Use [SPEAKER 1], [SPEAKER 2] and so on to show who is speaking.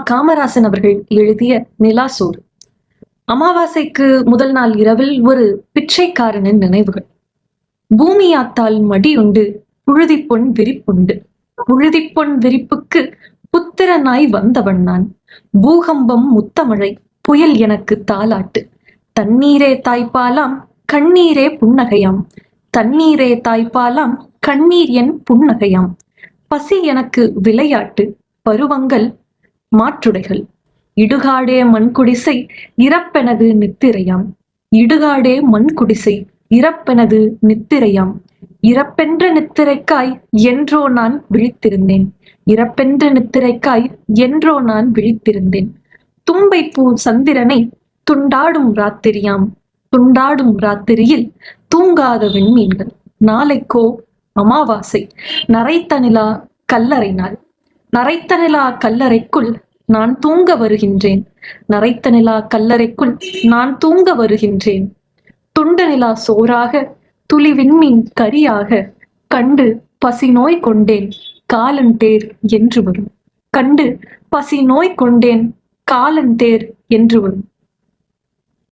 [SPEAKER 1] காமராசன் அவர்கள் எழுதிய நிலாசோறு. அமாவாசைக்கு முதல் நாள் இரவில் ஒரு பிச்சைக்காரனின் நினைவுகள். பூமியாத்தால் மடியுண்டு புழுதிப்பொன் விரிப்புண்டு. புழுதிப்பொன் விரிப்புக்கு புத்திரனாய் வந்தவன் நான். பூகம்பம் முத்தமழை புயல் எனக்கு தாலாட்டு. தண்ணீரே தாய்ப்பாலாம் கண்ணீரே புன்னகையாம். தண்ணீரே தாய்ப்பாலாம் கண்ணீர் என் புன்னகையாம். பசி எனக்கு விளையாட்டு பருவங்கள் மாற்றுடைகள். இடுகாடே மண்குடிசை இறப்பெனது நித்திரையாம். இடுகாடே மண்குடிசை இறப்பெனது நித்திரையாம். இறப்பென்ற நித்திரைக்காய் என்றோ நான் விழித்திருந்தேன். இறப்பென்ற நித்திரைக்காய் என்றோ நான் விழித்திருந்தேன். தும்பை பூ சந்திரனை துண்டாடும் ராத்திரியாம். துண்டாடும் ராத்திரியில் தூங்காத விண்மீன்கள். நாளைக்கோ அமாவாசை. நரைத்த நிலா கல்லறை நாள். நரைத்த நிலா கல்லறைக்குள் நான் தூங்க வருகின்றேன். நரைத்த நிலா கல்லறைக்குள் நான் தூங்க வருகின்றேன். துண்ட நிலா சோறாக துளி விண்மீன் கரியாக கண்டு பசி நோய் கொண்டேன் காலந்தேர் என்று வரும். கண்டு பசி நோய் கொண்டேன் காலந்தேர் என்று வரும்.